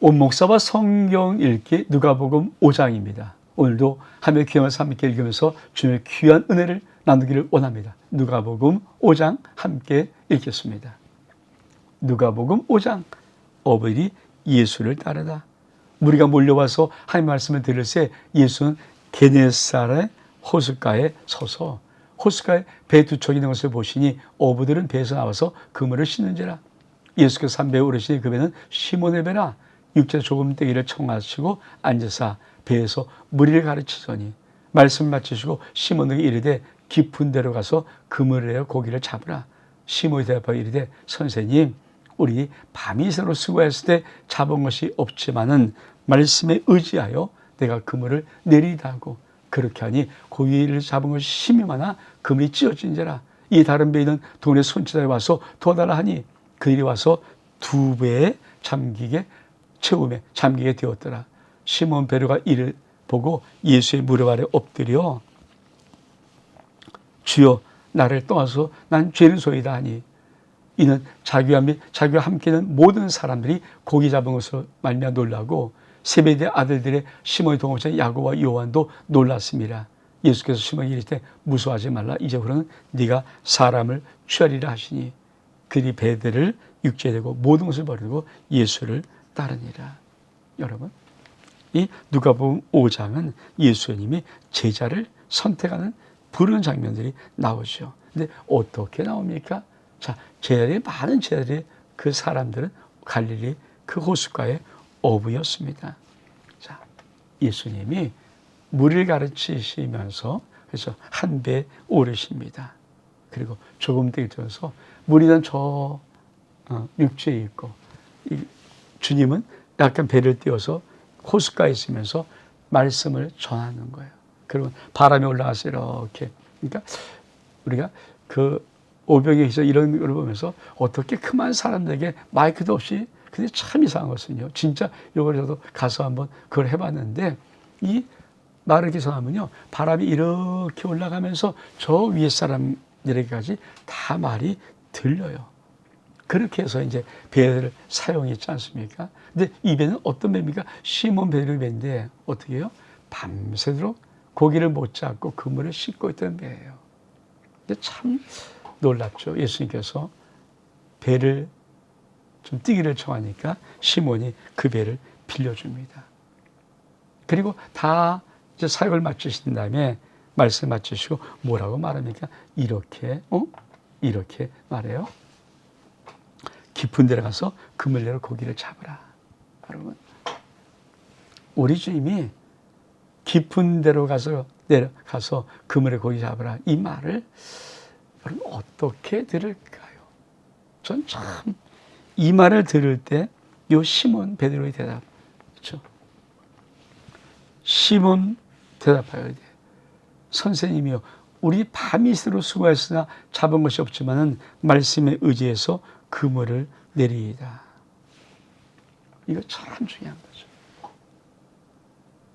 온 목사와 성경 읽기 누가복음 5장입니다. 오늘도 하며 귀한 말씀 함께 읽으면서 주님의 귀한 은혜를 나누기를 원합니다. 누가복음 5장 함께 읽겠습니다. 누가복음 5장 어버이 예수를 따르다. 무리가 몰려와서 하나님 말씀을 들을새 예수는 게네사렛 호숫가에 서서 호숫가에 배 두 척이 있는 것을 보시니 어부들은 배에서 나와서 그물을 씻는지라. 예수께서 산 배에 오르시니 그 배는 시몬의 배라. 육지에 조금 떼기를 청하시고 앉으사 배에서 무리를 가르치더니 말씀을 마치시고 시몬에게 이르되 깊은 데로 가서 그물을 내어 고기를 잡으라. 시몬이 대답하여 이르되 선생님, 우리 밤이 새로 수고했을 때 잡은 것이 없지만은 말씀에 의지하여 내가 그물을 내리다 하고, 그렇게 하니 고기를 잡은 것이 심히 많아 그물이 찢어진지라. 이 다른 배에는 돈의 손짓에 와서 도와달라 하니 그들이 와서 두 배에 잠기게 되었더라. 시몬 베드로가 이를 보고 예수의 무릎 아래 엎드려 주여, 나를 떠나서 난 죄는 소이다 하니, 이는 자기와 함께 있는 모든 사람들이 고기 잡은 것으로 말미암아 놀라고 세베대의 아들들의 시몬의 동업자 야고보와 요한도 놀랐습니다. 예수께서 시몬에게 이르시되 무서워하지 말라. 이제부터는 네가 사람을 취하리라 하시니 그들이 배들을 육지에 대고 모든 것을 버리고 예수를 따르니라. 여러분, 이 누가복음 5장은 예수님이 제자를 선택하는 부르는 장면들이 나오죠. 근데 어떻게 나옵니까? 자, 많은 제자들이, 그 사람들은 갈릴리 그 호숫가의 어부였습니다. 자, 예수님이 물을 가르치시면서 그래서 한 배에 오르십니다. 그리고 조금 뛰면서 무리는 저 육지에 있고, 주님은 약간 배를 띄워서 호숫가에 있으면서 말씀을 전하는 거예요. 그리고 바람이 올라가서 이렇게, 그러니까 우리가 그 오병이에서 이런 걸 보면서 어떻게 그만 사람들에게 마이크도 없이, 근데 참 이상한 것은요, 진짜 이걸 저도 가서 한번 그걸 해봤는데, 이 말을 이렇게 전하면요, 바람이 이렇게 올라가면서 저 위에 사람들에게까지 다 말이 들려요. 그렇게 해서 이제 배를 사용했지 않습니까? 근데 이 배는 어떤 배입니까? 시몬 베드로의 배인데 어떻게 해요? 밤새도록 고기를 못 잡고 그물을 씻고 있던 배예요. 근데 참 놀랍죠. 예수님께서 배를 좀 뛰기를 청하니까 시몬이 그 배를 빌려줍니다. 그리고 다 이제 사역을 마치신 다음에 말씀 마치시고 뭐라고 말합니까? 이렇게 말해요. 깊은 데로 가서 그물 내로 고기를 잡으라. 여러분, 우리 주님이 깊은 데로 내려가서 그물에 고기 잡으라, 이 말을 여러분 어떻게 들을까요? 전 참 이 말을 들을 때 요 시몬 베드로의 대답, 그렇죠? 시몬 대답하여 이르되 선생님이요, 우리 밤이 새도록 수고하였으나 잡은 것이 없지만은 말씀에 의지해서 그물을 내리이다. 이거 참 중요한 거죠.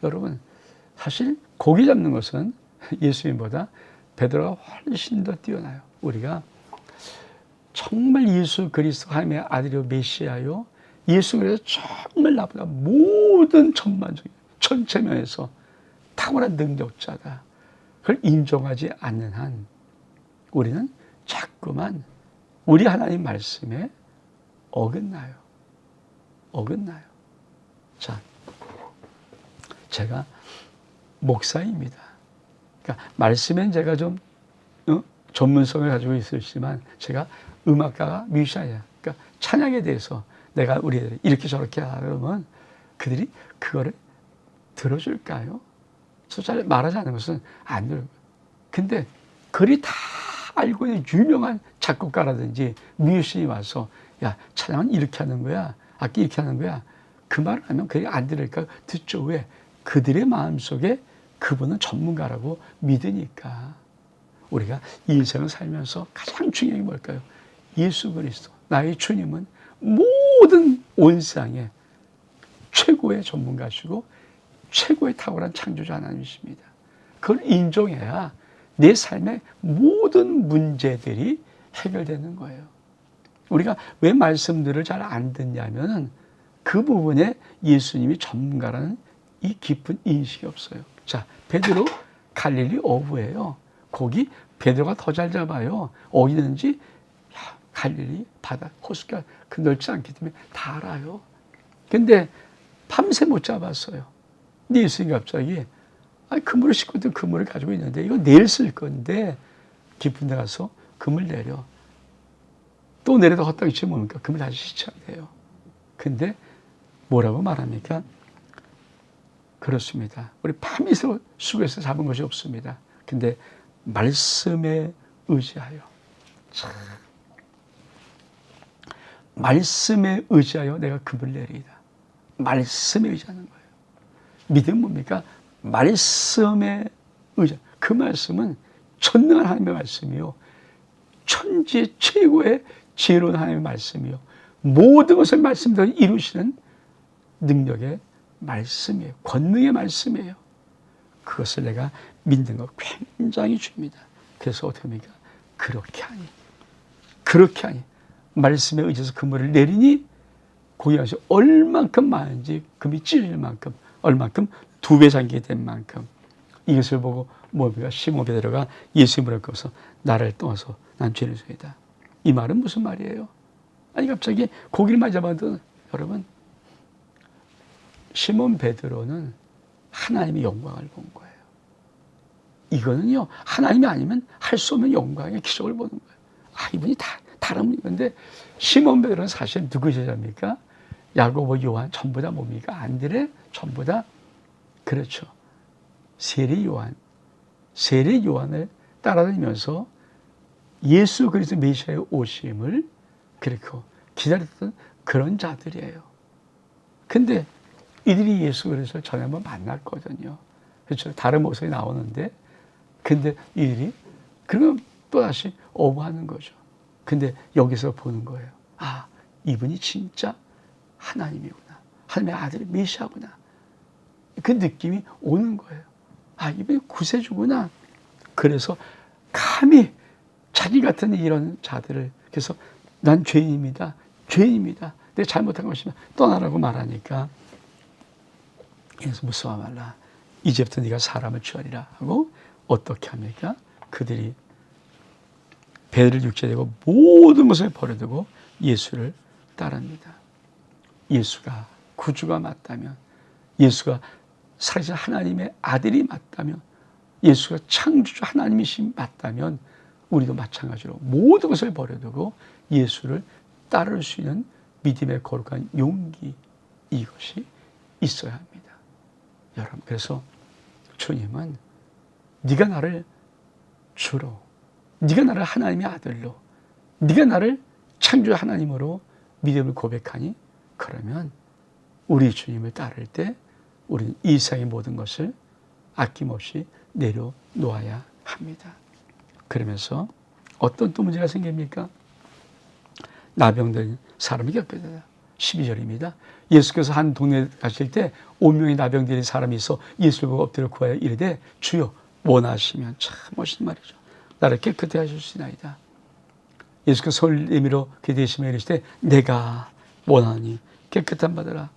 여러분, 사실 고기 잡는 것은 예수님보다 베드로가 훨씬 더 뛰어나요. 우리가 정말 예수 그리스도 하나님의 아들이요 메시아요, 예수 그리스도 정말 나보다 모든 전반적인 전체 면에서 탁월한 능력자다, 그걸 인정하지 않는 한 우리는 자꾸만 우리 하나님 말씀에 어긋나요. 자, 제가 목사입니다. 그러니까 말씀엔 제가 좀 전문성을 가지고 있으시지만 제가 음악가가 뮤지션이야. 그러니까 찬양에 대해서 내가 우리들이 이렇게 저렇게 하면 그들이 그거를 들어줄까요? 그래서 잘 말하지 않는 것은 안 들어요. 근데 그리 다 알고 있는 유명한 작곡가라든지 뮤지션이 와서 야, 찬양은 이렇게 하는 거야, 악기 이렇게 하는 거야, 그 말을 하면 그게 안 들을까? 듣죠. 왜? 그들의 마음속에 그분은 전문가라고 믿으니까. 우리가 인생을 살면서 가장 중요한 게 뭘까요? 예수 그리스도, 나의 주님은 모든 온 세상에 최고의 전문가시고 최고의 탁월한 창조자 하나님이십니다. 그걸 인정해야 내 삶의 모든 문제들이 해결되는 거예요. 우리가 왜 말씀들을 잘 안 듣냐면은 그 부분에 예수님이 전문가라는 이 깊은 인식이 없어요. 자, 베드로 갈릴리 어부예요. 거기 베드로가 더 잘 잡아요. 어디든지 갈릴리 바다 호숫가 그 넓지 않기 때문에 다 알아요. 근데 밤새 못 잡았어요. 근데 예수님이 갑자기 그물을 싣고 있던 그물을 가지고 있는데 이거 내일 쓸 건데 깊은 데 가서 그물 내려. 또 내려다 헛다리 치면 뭡니까? 그물 다시 씻어야 돼요. 근데 뭐라고 말합니까? 그렇습니다. 우리 밤이서 수고해서 잡은 것이 없습니다. 근데 말씀에 의지하여. 참. 말씀에 의지하여 내가 그물 내리이다. 말씀에 의지하는 거예요. 믿음은 뭡니까? 말씀에 의지. 그 말씀은 전능한 하나님의 말씀이요. 천지 최고의 지혜로운 하나님의 말씀이요. 모든 것을 말씀대로 이루시는 능력의 말씀이에요. 권능의 말씀이에요. 그것을 내가 믿는 거 굉장히 줍니다. 그래서 어떻게 합니까? 그렇게 하니 말씀에 의지해서 그물을 내리니 고기가 얼만큼 많은지 금이 찢어질 만큼 얼만큼 2배 잠기게 된 만큼 이것을 보고 뭡니까? 시몬 베드로가 예수님을 꺾어서 나를 떠나서 난 죄를 소이다. 이 말은 무슨 말이에요? 아니 갑자기 고기를 많이 잡았던 여러분 시몬 베드로는 하나님의 영광을 본 거예요. 이거는요 하나님이 아니면 할 수 없는 영광의 기적을 보는 거예요. 이분이 다른 분인데 시몬 베드로는 사실 누구 제자입니까? 야고보, 요한 전부 다 뭡니까? 안드레 전부 다 그렇죠. 세례 요한을 따라다니면서 예수 그리스도 메시아의 오심을 그렇게 기다렸던 그런 자들이에요. 근데 이들이 예수 그리스도를 전에 한번 만났거든요. 그렇죠. 다른 모습이 나오는데 근데 이들이 그러면 또다시 어부하는 거죠. 근데 여기서 보는 거예요. 이분이 진짜 하나님이구나. 하나님의 아들이 메시아구나. 그 느낌이 오는 거예요. 이분이 구세주구나. 그래서 감히 자기 같은 이런 자들을 그래서 난 죄인입니다. 내 잘못한 것이면 떠나라고 말하니까 그래서 무서워 말라. 이제부터 네가 사람을 취하리라 하고 어떻게 합니까? 그들이 배를 육체되고 모든 것을 버려두고 예수를 따릅니다. 예수가 구주가 맞다면, 예수가 살아계신 하나님의 아들이 맞다면, 예수가 창조주 하나님이신 맞다면 우리도 마찬가지로 모든 것을 버려두고 예수를 따를 수 있는 믿음의 거룩한 용기, 이것이 있어야 합니다. 여러분, 그래서 주님은 네가 나를 주로, 네가 나를 하나님의 아들로, 네가 나를 창조주 하나님으로 믿음을 고백하니 그러면 우리 주님을 따를 때 우리는 이 세상의 모든 것을 아낌없이 내려놓아야 합니다. 그러면서 어떤 또 문제가 생깁니까? 나병된 사람이 겪게 되다. 12절입니다. 예수께서 한 동네에 가실 때 5명의 나병들인 사람이 있어 예수를 보고 엎드려 구하여 이르되 주여 원하시면, 참 멋있는 말이죠. 나를 깨끗게 하실지나이다. 예수께서 손을 내밀어 그의 대심에 이르시되 내가 원하니 깨끗한 받으라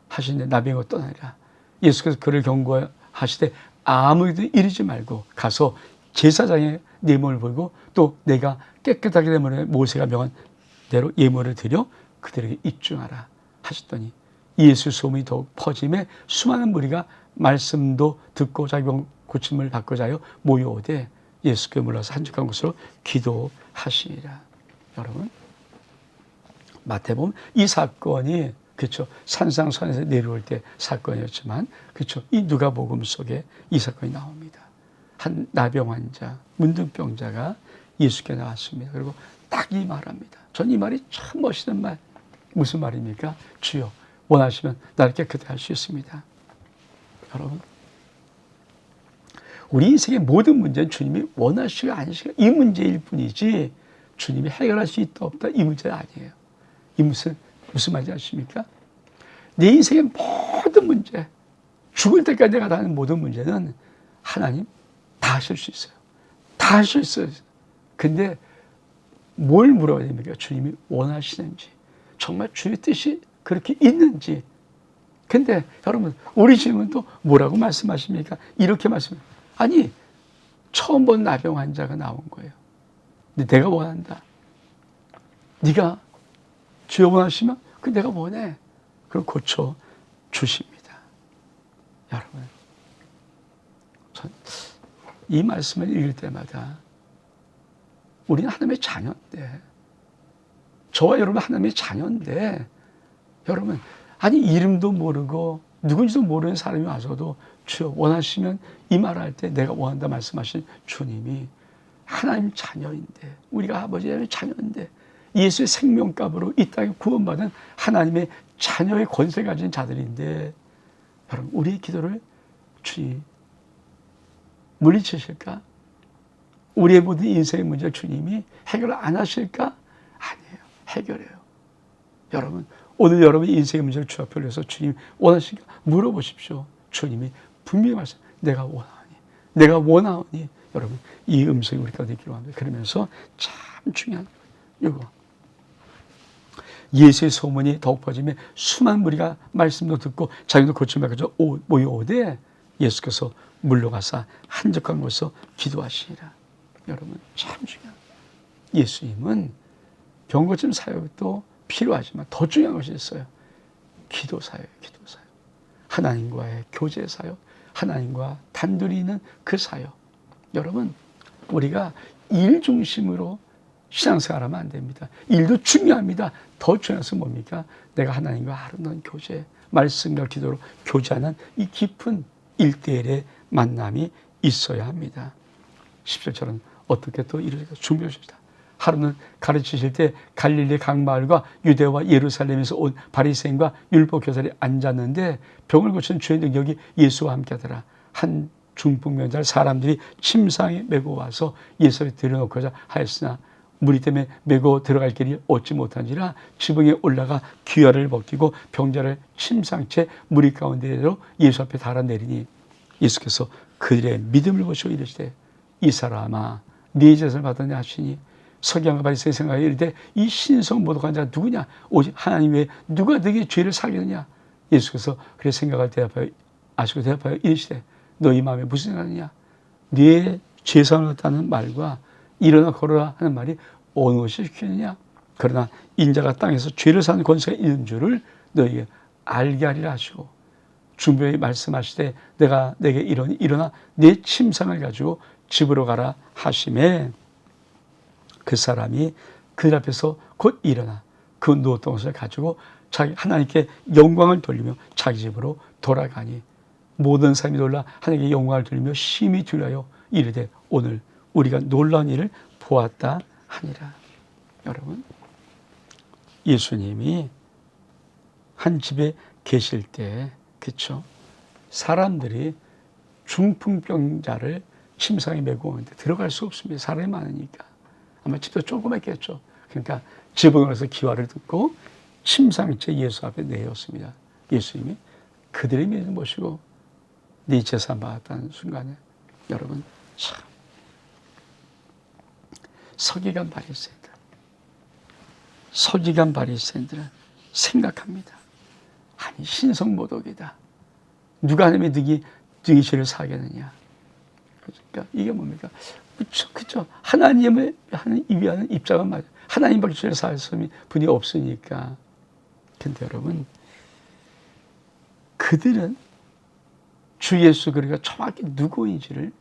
하시는데 나병이 떠나니라. 예수께서 그를 경고하시되 아무에도 이르지 말고 가서 제사장의 예물을 보이고 또 내가 깨끗하게 되면 모세가 명한 대로 예물을 드려 그들에게 입증하라 하셨더니 예수 소문이 더욱 퍼짐에 수많은 무리가 말씀도 듣고 자기 병 고침을 받고자 하여 모여오되 예수께 몰라서 한적한 곳으로 기도하시니라. 여러분, 마태복음 이 사건이 그렇죠, 산상선에서 내려올 때 사건이었지만 그렇죠, 이 누가복음 속에 이 사건이 나옵니다. 한 나병 환자, 문둥병자가 예수께 나왔습니다. 그리고 딱 이 말합니다. 전 이 말이 참 멋있는 말. 무슨 말입니까? 주여 원하시면 나를 깨끗하게 할 수 있습니다. 여러분, 우리 인생의 모든 문제는 주님이 원하시고 아니시고 이 문제일 뿐이지 주님이 해결할 수 있다 없다 이 문제는 아니에요. 이 무슨 말인지 아십니까? 내 인생의 모든 문제, 죽을 때까지 내가 다하는 모든 문제는 하나님 다 하실 수 있어요. 다 하실 수 있어요. 근데 뭘 물어야 됩니까? 주님이 원하시는지, 정말 주의 뜻이 그렇게 있는지. 근데 여러분, 우리 주님은 또 뭐라고 말씀하십니까? 이렇게 말씀합니다. 아니, 처음 본 나병 환자가 나온 거예요. 근데 내가 원한다. 네가 주여 원하시면 그 내가 원해. 그럼 고쳐 주십니다. 여러분, 전 이 말씀을 읽을 때마다 우리는 하나님의 자녀인데, 저와 여러분 하나님의 자녀인데, 여러분, 아니 이름도 모르고 누군지도 모르는 사람이 와서도 주여 원하시면 이 말을 할 때 내가 원한다 말씀하신 주님이 하나님 자녀인데, 우리가 아버지의 자녀인데, 예수의 생명값으로 이 땅에 구원받은 하나님의 자녀의 권세 가진 자들인데, 여러분 우리의 기도를 주님 물리치실까? 우리의 모든 인생의 문제를 주님이 해결 안 하실까? 아니에요. 해결해요. 여러분, 오늘 여러분의 인생의 문제를 주 앞에 올려서 주님 원하실까? 물어보십시오. 주님이 분명히 말씀, 내가 원하오니, 내가 원하오니. 여러분, 이 음성이 우리 가운데 있기로 합니다. 그러면서 참 중요한 이거, 예수의 소문이 더욱 퍼지며 수많은 무리가 말씀도 듣고 자기도 고침받아서 모여오되 예수께서 물러가사 한적한 곳에서 기도하시니라. 여러분, 참 중요한, 예수님은 병 고침 사역도 필요하지만 더 중요한 것이 있어요. 기도 사역, 기도 사역. 하나님과의 교제 사역, 하나님과 단둘이 있는 그 사역. 여러분, 우리가 일 중심으로 신앙생활하면 안 됩니다. 일도 중요합니다. 더 중요한 것은 뭡니까? 내가 하나님과 아름다운 교제, 말씀과 기도로 교제하는 이 깊은 1:1의 만남이 있어야 합니다. 10절처럼 어떻게 또 이루어질까 준비하십시다. 하루는 가르치실 때 갈릴리 각 마을과 유대와 예루살렘에서 온 바리새인과 율법 교사들이 앉았는데 병을 고치는 주의 능력이 예수와 함께하더라. 한 중풍병자를 사람들이 침상에 메고 와서 예수를 들여놓고자 하였으나 무리 때문에 메고 들어갈 길이 얻지 못한지라 지붕에 올라가 귀화를 벗기고 병자를 침상채 무리 가운데로 예수 앞에 달아내리니 예수께서 그들의 믿음을 보시고 이르시되 이 사람아 네 죄를 받았냐 하시니 서기관과 바리새인이 생각하여 이르되 이 신성 모독한 자가 누구냐? 오직 하나님 외에 누가 너에게 죄를 사겠느냐? 예수께서 그래 생각을 대답하여 아시고 대답하여 이르시되 너희 마음에 무슨 생각이냐? 네 죄사함을 얻다는 말과 일어나 걸어라 하는 말이 어느 것이 시키느냐? 그러나 인자가 땅에서 죄를 사는 권세가 있는 줄을 너희에게 알게 하리라 하시고 중보에 말씀하시되 내가 내게 이러니 일어나 내 침상을 가지고 집으로 가라 하시매 그 사람이 그들 앞에서 곧 일어나 그 누웠던 것을 가지고 자기 하나님께 영광을 돌리며 자기 집으로 돌아가니 모든 사람이 놀라 하나님께 영광을 돌리며 심히 두려워 이르되 오늘 우리가 놀라운 일을 보았다 하니라. 여러분, 예수님이 한 집에 계실 때, 그렇죠? 사람들이 중풍병자를 침상에 메고 오는데 들어갈 수 없습니다. 사람이 많으니까. 아마 집도 조그맣겠죠. 그러니까 지붕에서 기와를 듣고 침상째 예수 앞에 내었습니다. 예수님이 그들의 믿음을 보시고 네 재산 받았다는 순간에 여러분 참 서기관 바리새인들은 생각합니다. 아니 신성모독이다. 누가 하나님의 능히 죄를 사하겠느냐. 그러니까 이게 뭡니까? 그렇죠. 하나님을 위하는 입장은 맞아요. 하나님밖에 죄를 사할 분이 없으니까. 근데 여러분, 그들은 주 예수 그리스도가 정확히 누구인지를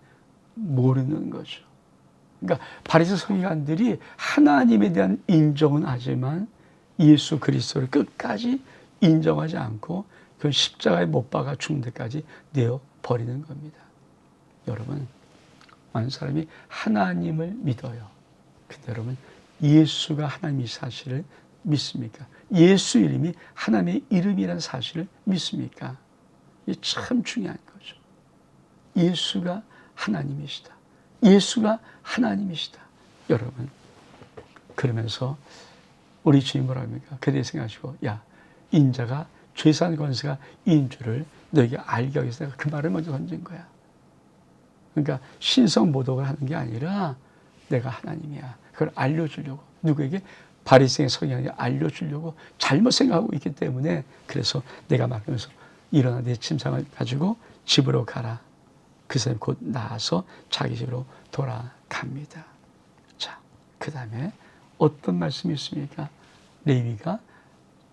모르는 거죠. 그러니까 바리새 서기관들이 하나님에 대한 인정은 하지만 예수 그리스도를 끝까지 인정하지 않고 그 십자가에 못 박아 죽는 데까지 내어 버리는 겁니다. 여러분, 많은 사람이 하나님을 믿어요. 근데 여러분, 예수가 하나님의 사실을 믿습니까? 예수 이름이 하나님의 이름이라는 사실을 믿습니까? 이게 참 중요한 거죠. 예수가 하나님이시다. 예수가 하나님이시다. 여러분, 그러면서 우리 주님 뭐라 합니까? 그대 생각하시고, 야, 인자가 죄사하는 권세가 인 줄을 너에게 알게 하기 위해서 내가 그 말을 먼저 던진 거야. 그러니까 신성 모독을 하는 게 아니라 내가 하나님이야. 그걸 알려주려고. 누구에게? 바리새인의 성향을 알려주려고 잘못 생각하고 있기 때문에, 그래서 내가 말하면서 일어나 내 침상을 가지고 집으로 가라. 그 사람이 곧 나와서 자기 집으로 돌아갑니다. 자, 그 다음에 어떤 말씀이 있습니까? 레위가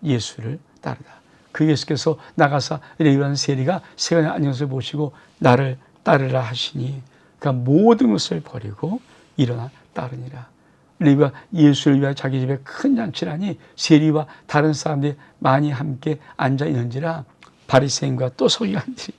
예수를 따르다. 그 예수께서 나가사 레위라는 세리가 세간의 안녕을 보시고 나를 따르라 하시니 그러니까 모든 것을 버리고 일어나 따르니라. 레위가 예수를 위하여 자기 집에 큰 잔치를 하니 세리와 다른 사람들이 많이 함께 앉아 있는지라. 바리새인과 또 서기관들이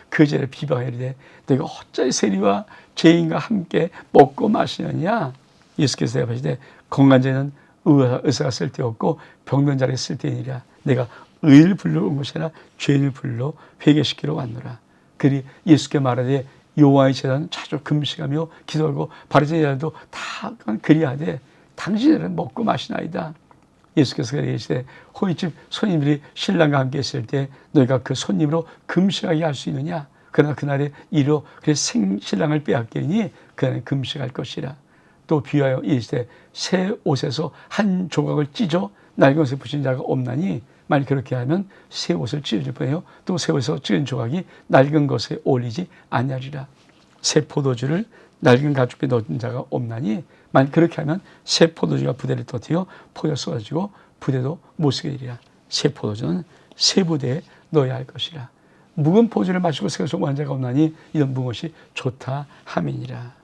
그 죄를 비방하여 이르되 너희가 어찌 세리와 죄인과 함께 먹고 마시느냐. 예수께서 대답하시되 건강한 자는 의사가 쓸데없고 병든 자에게 쓸데이니라. 내가 의를 불러 온 것이 아니라 죄인을 불러 회개시키러 왔노라. 그리 예수께 말하되 여호와의 제단은 자주 금식하며 기도하고 바리새인들도 다 그리하되 당신들은 먹고 마시나이다. 예수께서 이르시되 호의집 손님들이 신랑과 함께 있을 때 너희가 그 손님으로 금식하게 할 수 있느냐. 그러나 그날에 이로 그래 신랑을 빼앗기니 그날은 금식할 것이라. 또 비하여 이르시되 새 옷에서 한 조각을 찢어 낡은 옷에 붙인 자가 없나니 만일 그렇게 하면 새 옷을 찢어질 뻔해요. 또 새 옷에서 찢은 조각이 낡은 것에 어울리지 아니하리라. 새 포도주를 낡은 가죽에 넣은 자가 없나니 만일 그렇게 하면 새 포도주가 부대를 터뜨려 포도가 쏟아지고 부대도 못 쓰게 되리라. 새 포도주는 새 부대에 넣어야 할 것이라. 묵은 포도주를 마시고 새로 소모한 자가 없나니 이런 무엇이 좋다 함이니라.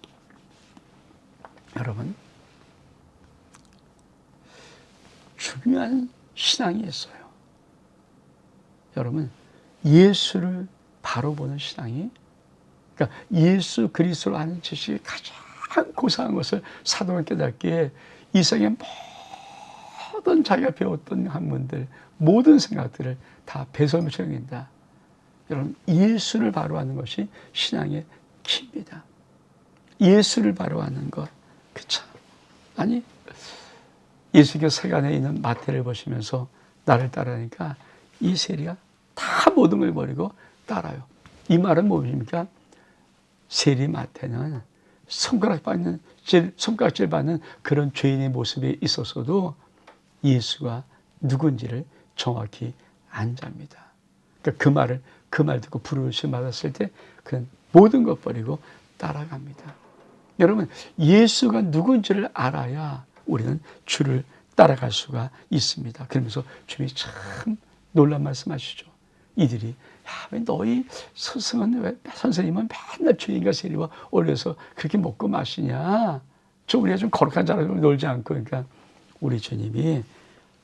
여러분, 중요한 신앙이 있어요. 여러분, 예수를 바로 보는 신앙이, 그러니까 예수 그리스도를 아는 지식이 가장 고상한 것을 사도가 깨닫기에 이 세상의 모든 자기가 배웠던 학문들, 모든 생각들을 다 배설물처럼 여긴다. 여러분, 예수를 바로 아는 것이 신앙의 키입니다. 예수를 바로 아는 것. 그쵸? 아니, 예수께서 세간에 있는 마태를 보시면서 나를 따르니까 이 세리가 다 모든 걸 버리고 따라요. 이 말은 무엇입니까? 세리 마태는 손가락질 받는 그런 죄인의 모습에 있었어도 예수가 누군지를 정확히 안답니다. 그러니까 그 말 듣고 부르심 받았을 때 그는 모든 것 버리고 따라갑니다. 여러분, 예수가 누군지를 알아야 우리는 주를 따라갈 수가 있습니다. 그러면서 주님이 참 놀란 말씀하시죠. 이들이 야, 왜 너희 선생님은 맨날 죄인과 세리와 어울려서 그렇게 먹고 마시냐. 우리가 좀 거룩한 자라고 놀지 않고. 그러니까 우리 주님이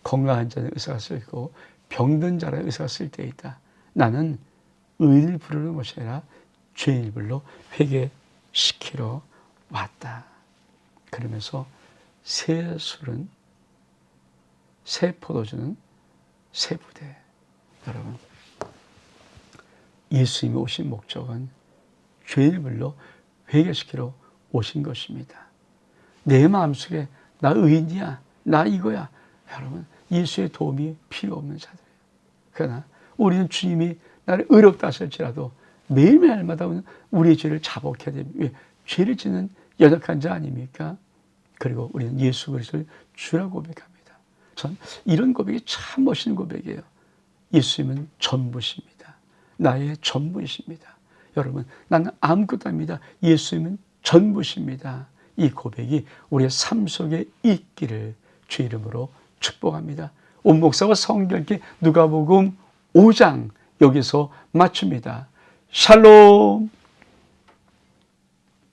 건강한 자는 의사가 쓸고 병든 자는 의사가 쓸 때 있다. 나는 의를 부르는 것이 아니라 죄인을 불러 회개시키러 왔다. 그러면서 새 술은, 새 포도주는 새 부대. 여러분, 예수님이 오신 목적은 죄인을 불러 회개시키러 오신 것입니다. 내 마음속에 나 의인이야, 나 이거야. 여러분, 예수의 도움이 필요 없는 자들이에요. 그러나 우리는 주님이 나를 의롭다 하실지라도 매일매일마다 우리의 죄를 자복해야 됩니다. 왜? 죄를 짓는 연약한 자 아닙니까? 그리고 우리는 예수 그리스도를 주라고 고백합니다. 전 이런 고백이 참 멋있는 고백이에요. 예수님은 전부십니다. 나의 전부이십니다. 여러분, 나는 아무것도 아닙니다. 예수님은 전부십니다. 이 고백이 우리의 삶 속에 있기를 주 이름으로 축복합니다. 온 목사와 성경께 누가복음 5장 여기서 마칩니다. 샬롬.